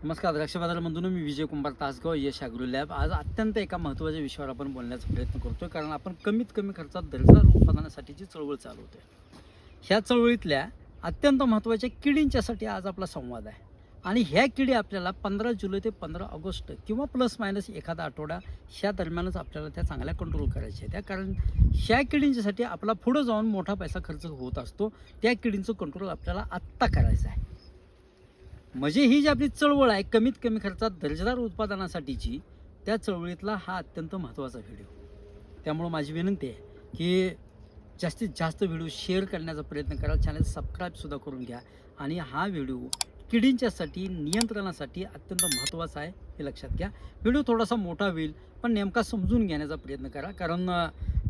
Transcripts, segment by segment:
नमस्कार द्राक्ष बाजार बंधूंनो, मी विजय कुंभार तासगाव यश ॲग्रो लॅब. आज अत्यंत एका महत्त्वाच्या विषयावर आपण बोलण्याचा प्रयत्न करतोय, कारण आपण कमीत कमी खर्चात दर्जेदार उत्पादनासाठीची चळवळ चालवतोय. ह्या चळवळीतल्या अत्यंत महत्त्वाच्या किडींच्यासाठी आज आपला संवाद आहे. आणि ह्या किडी आपल्याला 15 जुलै ते 15 ऑगस्ट किंवा प्लस मायनस एखादा आठवडा ह्या दरम्यानच आपल्याला त्या चांगल्या कंट्रोल करायच्या आहेत. कारण ह्या किडींच्यासाठी आपला पुढं जाऊन मोठा पैसा खर्च होत असतो. त्या किडींचं कंट्रोल आपल्याला आत्ता करायचं आहे. म्हणजे ही जी आपली चळवळ आहे कमीत कमी खर्चात दर्जेदार उत्पादनासाठीची, त्या चळवळीतला हा अत्यंत महत्त्वाचा व्हिडिओ. त्यामुळं माझी विनंती आहे की जास्तीत जास्त व्हिडिओ शेअर करण्याचा प्रयत्न करा, चॅनल सबस्क्राईबसुद्धा करून घ्या. आणि हा व्हिडिओ किडींच्यासाठी नियंत्रणासाठी अत्यंत महत्त्वाचा आहे हे लक्षात घ्या. व्हिडिओ थोडासा मोठा होईल, पण नेमका समजून घेण्याचा प्रयत्न करा, कारण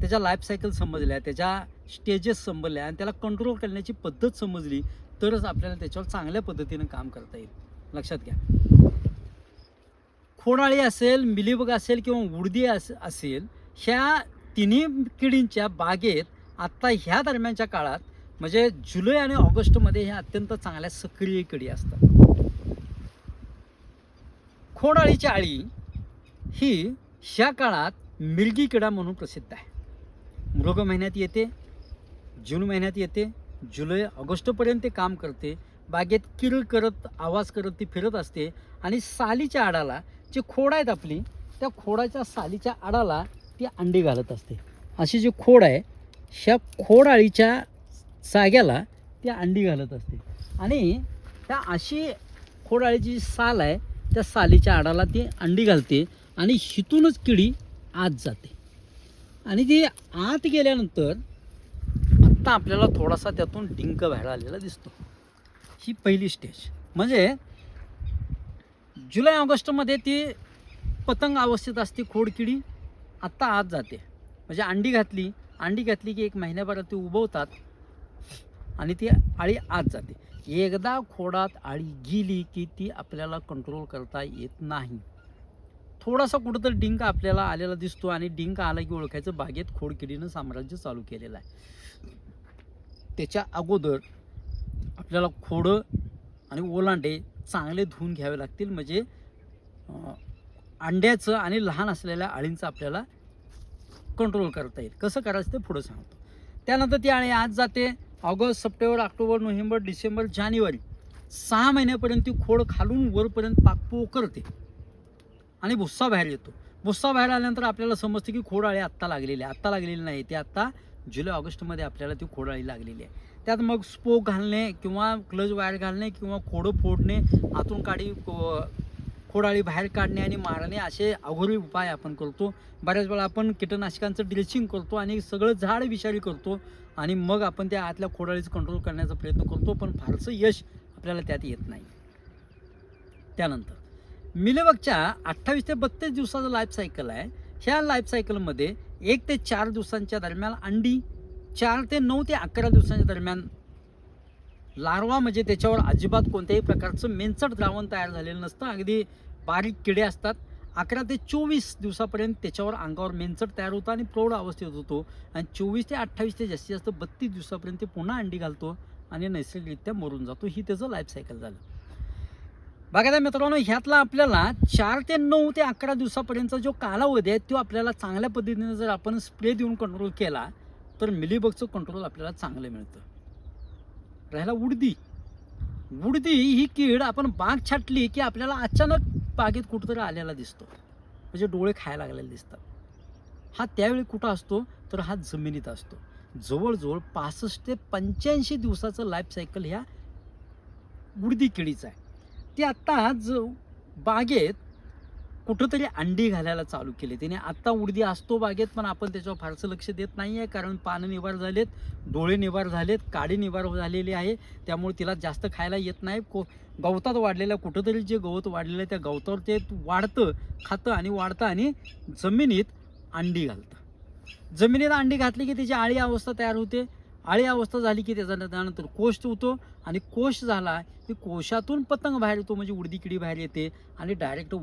त्याच्या लाईफ सायकल समजल्या, त्याच्या स्टेजेस समजल्या आणि त्याला कंट्रोल करण्याची पद्धत समजली तरच आपल्याला त्याच्यावर चांगल्या पद्धतीनं काम करता येईल. लक्षात घ्या, खोडाळी असेल, मिलीबग असेल किंवा उडदी असेल, ह्या तिन्ही किडींच्या बागेत आत्ता ह्या दरम्यानच्या काळात म्हणजे जुलै आणि ऑगस्टमध्ये ह्या अत्यंत चांगल्या सक्रिय किडी असतात. खोडाळीची आळी ही ह्या काळात मिरगी किडा म्हणून प्रसिद्ध आहे. मृग महिन्यात येते, जून महिन्यात येते, जुलै ऑगस्टपर्यंत ते काम करते. बागेत किर करत आवाज करत ती फिरत असते आणि सालीच्या आडाला जे खोड आहेत आपली, त्या खोडाच्या सालीच्या आडाला ती अंडी घालत असते. अशी जी खोड आहे ह्या खोडाळीच्या जाग्याला ती अंडी घालत असते. आणि त्या अशी खोडाळीची साल आहे, त्या सालीच्या आडाला ती अंडी घालते आणि हिथूनच किडी आत जाते. आणि ती आत गेल्यानंतर आत्ता आपल्याला थोडासा त्यातून डिंक बाहेर आलेला दिसतो. ही पहिली स्टेज. म्हणजे जुलै ऑगस्टमध्ये ती पतंग अवस्थेत असते खोड किडी, आत्ता आत जाते. म्हणजे अंडी घातली की 1 महिन्याभरात ती उभवतात आणि ती आळी आत जाते. एकदा खोडात आळी गेली की ती आपल्याला कंट्रोल करता येत नाही. थोडासा कुठंतरी डिंक आपल्याला आलेला दिसतो आणि डिंक आला की ओळखायचं बागेत खोडकिडीनं साम्राज्य चालू केलेलं आहे. त्याच्या अगोदर आपल्याला खोडं आणि ओलांडे चांगले धुवून घ्यावे लागतील. म्हणजे अंड्याचं आणि लहान असलेल्या आळींचं आपल्याला कंट्रोल करता येईल. कसं करायचं ते पुढं सांगतो. त्यानंतर ती आळी आत जाते. August, September, October, November, December, जानेवारी 6 महिन्यापर्यंत ती खोड खालून वरपर्यंत पाक पोकरते आणि भुस्सा बाहेर येतो. भुस्सा बाहेर आल्यानंतर आपल्याला समजतं की खोडाळी आत्ता लागलेली आहे. आत्ता लागलेली नाही, ती आत्ता जुलै ऑगस्टमध्ये आपल्याला ती खोडाळी लागलेली आहे. त्यात मग स्पोक घालणे किंवा क्लच वायर घालणे किंवा खोडं फोडणे, आतून खोडाळी बाहेर काढणे आणि मारणे असे अघोरी उपाय आपण करतो. बऱ्याच वेळा आपण कीटकनाशकांचं ड्रेसिंग करतो आणि सगळं झाड विषारी करतो आणि मग आपण त्या आतल्या खोडाळीचं कंट्रोल करण्याचा प्रयत्न करतो, पण फारसं यश आपल्याला त्यात येत नाही. त्यानंतर मिलीबगच्या 28 ते 32 दिवसाचं लाईफ सायकल आहे. ह्या लाईफ सायकलमध्ये 1 ते 4 दिवसांच्या दरम्यान अंडी, 4 ते 9 ते 11 दिवसांच्या दरम्यान लार्वा, म्हणजे त्याच्यावर अजिबात कोणत्याही प्रकारचं मेंचट द्रावण तयार झालेलं नसतं. अगदी बारीक किडे असतात. 11 ते 24 दिवसापर्यंत त्याच्यावर अंगावर मेंचट तयार होतं आणि प्रौढ अवस्थेत होतो. आणि 24 ते 28 ते जास्तीत जास्त 32 दिवसापर्यंत ते पुन्हा अंडी घालतो आणि नैसर्गिकरित्या मरून जातो. ही त्याचं लाईफ सायकल झालं. बघा मित्रांनो, ह्यातला आपल्याला 4 ते 9 ते 11 दिवसापर्यंतचा जो कालावधी आहे तो आपल्याला चांगल्या पद्धतीने जर आपण स्प्रे देऊन कंट्रोल केला तर मिलीबगचं कंट्रोल आपल्याला चांगलं मिळतं. राहिला उडदी ही कीड आपण बाग छाटली की आपल्याला अचानक बागेत कुठंतरी आलेला दिसतो, म्हणजे डोळे खायला लागलेले दिसतात. हा त्यावेळी कुठं असतो तर हा जमिनीत असतो. जवळजवळ 65 ते 85 दिवसाचं लाईफ सायकल ह्या उडदी किडीचं आहे. ती आत्ता बागेत कुठंतरी अंडी घालायला चालू केली तिने. आत्ता उडदी असतो बागेत, पण आपण त्याच्यावर फारसं लक्ष देत नाही आहे, कारण पानं निवार झालेत, डोळे निवार झालेत, काडी निवार झालेली आहे. त्यामुळे तिला जास्त खायला येत नाही. गवतात वाढलेलं कुठंतरी जे गवत वाढलेलं आहे त्या गवतावर ते वाढतं, खातं आणि वाढतं आणि जमिनीत अंडी घालतं. जमिनीत अंडी घातली की त्याची आळी अवस्था तयार होते. आळी अवस्था झाली की त्यानंतर कोश होतो आणि कोश झाला की कोशातून पतंग बाहेर येतो, म्हणजे उडदी किडी बाहेर येते आणि डायरेक्ट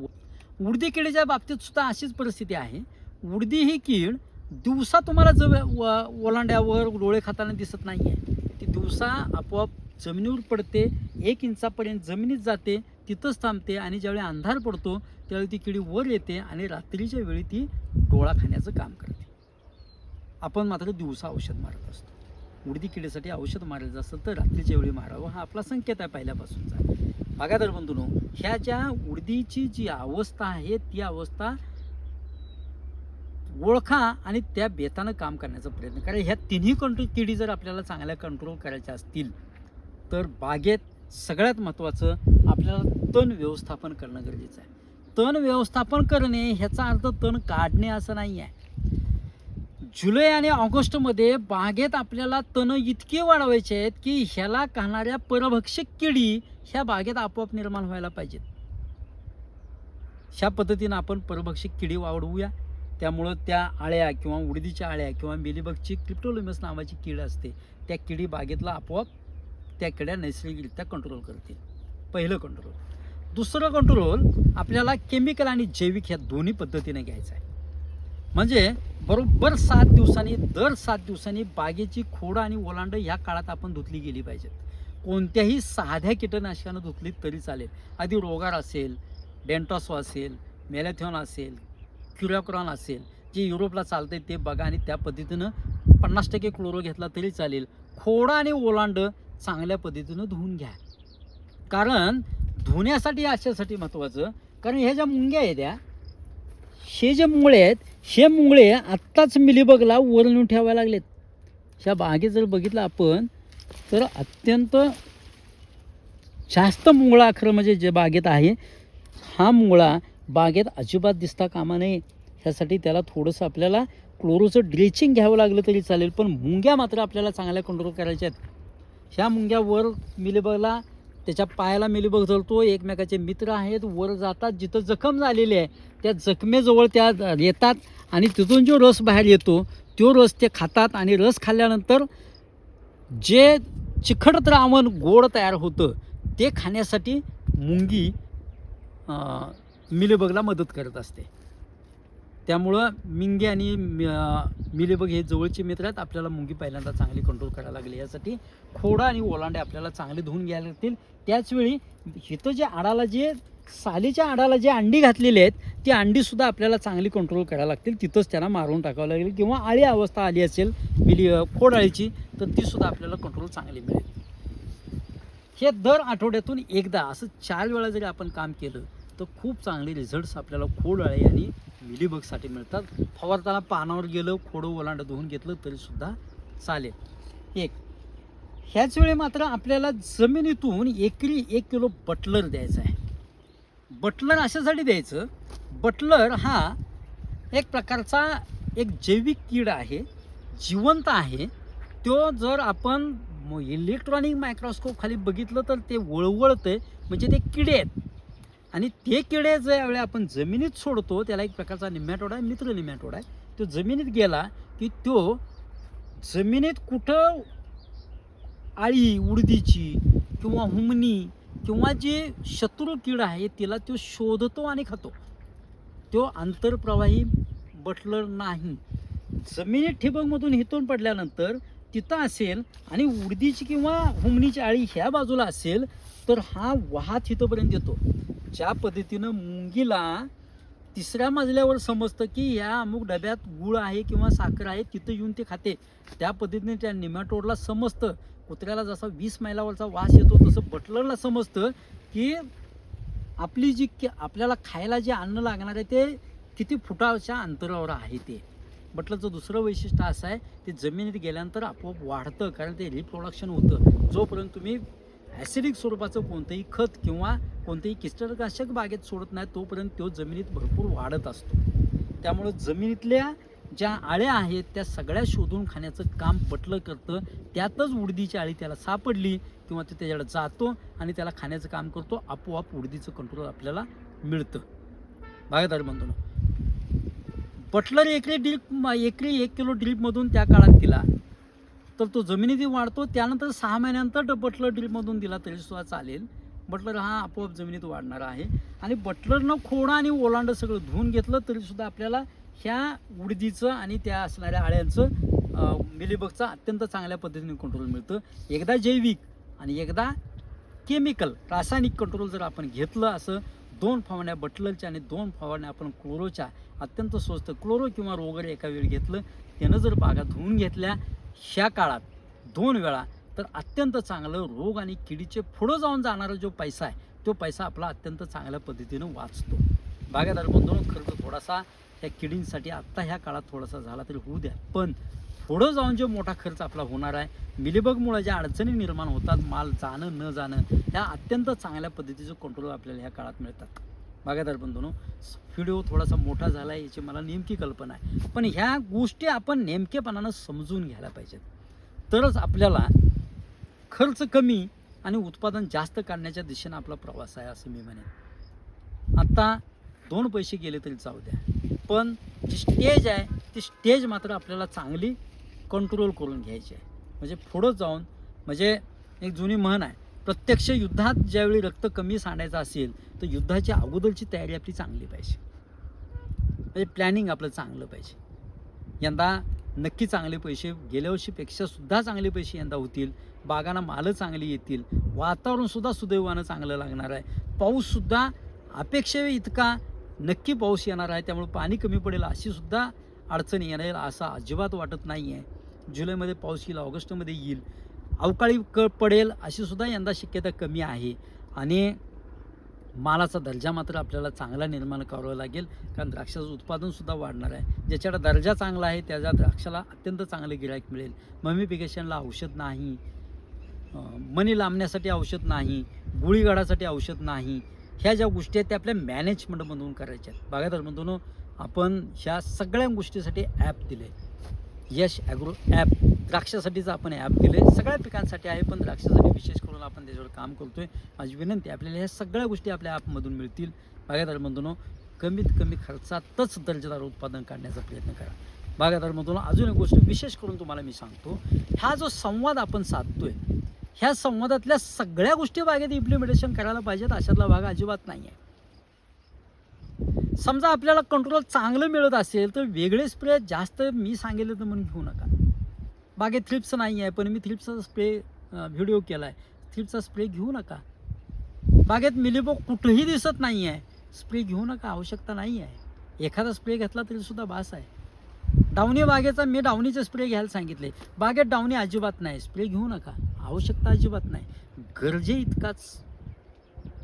उडदी किडीच्या बाबतीत सुद्धा अशीच परिस्थिती आहे. उडदी ही कीड दिवसा तुम्हाला ओलांड्यावर डोळे खाताना दिसत नाही आहे. ती दिवसा आपोआप जमिनीवर पडते, 1 इंचापर्यंत जमिनीत जाते, तिथंच थांबते आणि ज्यावेळी अंधार पडतो त्यावेळी ती किडी वर येते आणि रात्रीच्या वेळी ती डोळा खाण्याचं काम करते. आपण मात्र दिवसा औषध मारत असतो. उडदी किडीसाठी औषध मारायचं असतं तर रात्रीच्या वेळी मारावं, हा आपला संकेत आहे पहिल्यापासूनचा. बागायतदार बंधूंनो, ह्या ज्या उडदीची जी अवस्था आहे ती अवस्था ओळखा आणि त्या बेतानं काम करण्याचा प्रयत्न करा. ह्या तिन्ही किडी जर आपल्याला चांगल्या कंट्रोल करायच्या असतील तर बागेत सगळ्यात महत्त्वाचं आपल्याला तण व्यवस्थापन करणं गरजेचं आहे. तण व्यवस्थापन करणे ह्याचा अर्थ तण काढणे असं नाही आहे. जुलै आणि ऑगस्टमध्ये बागेत आपल्याला तण इतके वाढवायचे आहेत की ह्याला खाणाऱ्या परभक्षक किडी ह्या बागेत आपोआप निर्माण व्हायला पाहिजेत. ह्या पद्धतीनं आपण परभक्षक किडी वाढवूया. त्यामुळं त्या आळ्या किंवा उडदीच्या आळ्या किंवा मिलीबगची क्रिप्टोलोमस नावाची कीड असते, त्या किडी बागेतला आपोआप त्या किड्या नैसर्गिकरित्या कंट्रोल करतील. पहिलं कंट्रोल. दुसरं कंट्रोल आपल्याला केमिकल आणि जैविक ह्या दोन्ही पद्धतीने घ्यायचं आहे. म्हणजे बरोबर 7 दिवसांनी दर 7 दिवसांनी बागेची खोडं आणि ओलांडं ह्या काळात आपण धुतली गेली पाहिजेत. कोणत्याही साध्या कीटकनाशकानं धुतली तरी चालेल. आधी रोगार असेल, डेंटॉसो असेल, मेलॅथिओन असेल, क्युरॅक्रॉन असेल, जे युरोपला चालतंय ते बघा आणि त्या पद्धतीनं 50% क्लोरो घेतला तरी चालेल. खोडं आणि ओलांडं चांगल्या पद्धतीनं धुवून घ्या. कारण धुण्यासाठी अशासाठी महत्त्वाचं, कारण ह्या ज्या मुंग्या आहेत त्या हे जे मुळे आहेत हे मुळे आत्ताच मिलीबगला वर नेऊन ठेवायला लागलेत. ह्या बागेत जर बघितलं आपण तर अत्यंत जास्त मुंगळा खरं म्हणजे जे बागेत आहे हा मुंगळा बागेत अजिबात दिसता कामा नये. ह्यासाठी त्याला थोडंसं आपल्याला क्लोरोचं ड्रेचिंग घ्यावं लागलं तरी चालेल, पण मुंग्या मात्र आपल्याला चांगल्या कंट्रोल करायच्या आहेत. ह्या मुंग्या वर मिलीबगला त्याच्या पायाला मिलीबग धरतो, एकमेकाचे मित्र आहेत, वर जातात, जिथं जखम झालेली आहे त्या जखमेजवळ त्या येतात आणि तिथून जो रस बाहेर येतो तो रस ते खातात आणि रस खाल्ल्यानंतर जे चिकट द्रावण गोड तयार होतं ते खाण्यासाठी मुंगी मिलीबगला मदत करत असते. त्यामुळं मिंगी आणि मिलीबग हे जवळचे मित्र आहेत. आपल्याला मुंगी पहिल्यांदा चांगली कंट्रोल करायला लागली. यासाठी खोडा आणि ओलांडे आपल्याला चांगले धुवून घ्यायला लागतील. त्याचवेळी इथं जे आडाला जे सालीच्या आडाला जे अंडी घातलेली आहेत ती अंडीसुद्धा आपल्याला चांगली कंट्रोल करायला लागतील. तिथंच त्यांना मारून टाकावं लागेल किंवा आळी अवस्था आली असेल खोड आळीची तर तीसुद्धा आपल्याला कंट्रोल चांगली मिळेल. हे दर आठवड्यातून एकदा असं 4 वेळा जरी आपण काम केलं तर खूप चांगले रिझल्ट्स आपल्याला खोड आळी आणि मिलीबगसाठी मिळतात. फवारताना पानावर गेलं खोडं ओलांडं धुवून घेतलं तरीसुद्धा चालेल. ह्याच वेळी मात्र आपल्याला जमिनीतून एकरी 1 किलो बटलर द्यायचं आहे. बटलर अशासाठी द्यायचं, बटलर हा एक प्रकारचा एक जैविक कीड आहे, जिवंत आहे. तो जर आपण इलेक्ट्रॉनिक मायक्रोस्कोप खाली बघितलं तर ते वळवळतं, म्हणजे ते किडे आहेत. आणि ते किडे ज्यावेळी आपण जमिनीत सोडतो त्याला एक प्रकारचा निमॅटोड आहे, मित्र निमॅटोड आहे. तो जमिनीत गेला की तो जमिनीत कुठं आळी उडदीची किंवा हुमणी किंवा जे शत्रू कीड आहे तिला तो शोधतो आणि खातो. तो आंतरप्रवाही बटलर नाही. जमिनीत ठिबकमधून हितून पडल्यानंतर तिथं असेल आणि उडदीची किंवा हुमणीची आळी ह्या बाजूला असेल तर हा वाहत हितपर्यंत येतो. ज्या पद्धतीनं मुंगीला 3ऱ्या मजल्यावर समजतं की ह्या अमुक डब्यात गुळ आहे किंवा साखर आहे, तिथं येऊन ते खाते, त्या पद्धतीने त्या निमॅटोडला समजतं. कुत्र्याला जसा 20 मैलावरचा वास येतो तसं बटलरला समजतं की आपली जी आपल्याला खायला जे अन्न लागणार आहे ते किती फुटाच्या अंतरावर आहे. ते बटलरचं दुसरं वैशिष्ट्य असं आहे ते जमिनीत गेल्यानंतर आपोआप वाढतं, कारण ते रिप्रोडक्शन होतं. जोपर्यंत तुम्ही ॲसिडिक स्वरूपाचं कोणतंही खत किंवा कोणतेही कीटकनाशक बागेत सोडत नाही तोपर्यंत तो जमिनीत भरपूर वाढत असतो. त्यामुळं जमिनीतल्या ज्या आळ्या आहेत त्या सगळ्या शोधून खाण्याचं काम बटलर करतं. त्यातच उडदीची आळी त्याला सापडली किंवा ते त्याच्याकडे जातो आणि त्याला खाण्याचं काम करतो. आपोआप उडदीचं कंट्रोल आपल्याला मिळतं. बागायतदार बंधूंनो, बटलर एकरी 1 किलो ड्रीपमधून त्या काळात दिला तर तो जमिनीत वाढतो. त्यानंतर 6 महिन्यानंतर बटलर ड्रीपमधून दिला तरीसुद्धा चालेल. बटलर हा आपोआप जमिनीत वाढणारा आहे. आणि बटलरनं खोडं आणि ओलांडं सगळं धुवून घेतलं तरीसुद्धा आपल्याला ह्या उडदीचं आणि त्या असणाऱ्या आळ्यांचं मिलीबगचा अत्यंत चांगल्या पद्धतीने कंट्रोल मिळतं. एकदा जैविक आणि एकदा केमिकल रासायनिक कंट्रोल जर आपण घेतलं, असं 2 फवारण्या बटलरच्या आणि 2 फवारण्या आपण क्लोरोच्या अत्यंत स्वस्त क्लोरो किंवा रोगर एका वेळी घेतलं, त्यानं जर बागा धुवून घेतल्या ह्या काळात 2 वेळा, तर अत्यंत चांगलं रोग आणि किडीचे पुढं जाऊन जाणारा जो पैसा आहे तो पैसा आपला अत्यंत चांगल्या पद्धतीनं वाचतो. बागायतदार बंधूंनो, खर्च थोडासा त्या किडींसाठी आत्ता ह्या काळात थोडासा झाला तरी होऊ द्या, पण पुढं जाऊन जो मोठा खर्च आपला होणार आहे, मिलीबगमुळे ज्या अडचणी निर्माण होतात, माल जाणं न जाणं, ह्या अत्यंत चांगल्या पद्धतीचं कंट्रोल आपल्याला ह्या काळात मिळतात. बागायतदार बंधूंनो, व्हिडिओ थोडासा मोठा झाला आहे याची मला नेमकी कल्पना आहे, पण ह्या गोष्टी आपण नेमकेपणानं समजून घ्यायला पाहिजेत, तरच आपल्याला खर्च कमी आणि उत्पादन जास्त काढण्याच्या दिशेनं आपला प्रवास आहे असं मी म्हणेन. आत्ता 2 पैसे गेले तरी जाऊ द्या, पण जी स्टेज आहे ती स्टेज मात्र आपल्याला चांगली कंट्रोल करून घ्यायची आहे. म्हणजे पुढं जाऊन, म्हणजे एक जुनी म्हण आहे, प्रत्यक्ष युद्धात ज्यावेळी रक्त कमी सांडायचं असेल तर युद्धाच्या अगोदरची तयारी आपली चांगली पाहिजे, म्हणजे प्लॅनिंग आपलं चांगलं पाहिजे. यंदा नक्की चांगले पैसे, गेल्या वर्षीपेक्षा सुद्धा चांगले पैसे यंदा होतील, बागांना मालं चांगली येतील, वातावरणसुद्धा सुदैवानं चांगलं लागणार आहे, पाऊससुद्धा अपेक्षे इतका नक्की पाऊस येणार आहे, त्यामुळे पाणी कमी पडेल अशी सुद्धा अडचण येणार असं अजिबात वाटत नाही आहे. जुलैमध्ये पाऊस येईल, ऑगस्टमध्ये येईल, अवकाळी पडेल अशी सुद्धा यंदा शक्यता कमी आहे. आणि मालाचा दर्जा मात्र आपल्याला चांगला निर्माण करावा लागेल, कारण द्राक्षाचं उत्पादनसुद्धा वाढणार आहे. ज्याच्याकडे दर्जा चांगला आहे त्याच्या द्राक्षाला अत्यंत चांगलं गिराईक मिळेल. ममिफिकेशनला औषध नाही, मनी लांबण्यासाठी औषध नाही, गुळीगाडासाठी औषध नाही, ह्या ज्या गोष्टी आहेत त्या आपल्या मॅनेजमेंटमधून करायच्या आहेत. बागायतदार आपण ह्या सगळ्या गोष्टीसाठी ॲप दिले, यश ॲग्रो ॲप. द्राक्षासाठीचं आपण ॲप दिले, सगळ्या पिकांसाठी आहे, पण द्राक्षासाठी विशेष करून आपण त्याच्यावर काम करतोय. माझी विनंती आपल्याला ह्या सगळ्या गोष्टी आपल्या ॲपमधून मिळतील. बागायतदार कमीत कमी खर्चातच दर्जेदार उत्पादन काढण्याचा प्रयत्न करा. बागायतदार अजून एक गोष्ट विशेष करून तुम्हाला मी सांगतो, हा जो संवाद आपण साधतोय, ह्या संवादातल्या सगळ्या गोष्टी बागेत इम्प्लिमेंटेशन करायला पाहिजेत अशातला भाग अजिबात नाही आहे. समजा आपल्याला कंट्रोल चांगलं मिळत असेल तर वेगळे स्प्रे जास्त मी सांगितलं तर म्हणून घेऊ नका. बागेत थ्रिप्स नाही आहे, पण मी थ्रिप्सचा स्प्रे व्हिडिओ केला आहे, थ्रिप्सचा स्प्रे घेऊ नका. बागेत मिलीबग कुठंही दिसत नाही आहे, स्प्रे घेऊ नका, आवश्यकता नाही आहे. एखादा स्प्रे घेतला तरी सुद्धा बास आहे. डावणी बागेचा मी डावणीचे स्प्रे घ्यायला सांगितले, बागेत डावणी अजिबात नाही, स्प्रे घेऊ नका, आवश्यकता अजिबात नाही. गरजे इतकाच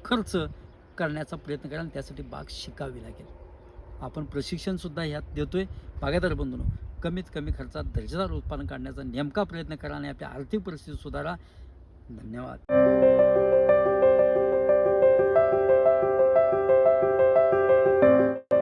खर्च करण्याचा प्रयत्न करा आणि त्यासाठी बाग शिकावी लागेल. आपण प्रशिक्षणसुद्धा ह्यात देतोय. बागायतदार बंधूंनो, कमीत कमी खर्चात दर्जेदार उत्पादन काढण्याचा नेमका प्रयत्न करा आणि आपल्या आर्थिक परिस्थिती सुधारा. धन्यवाद.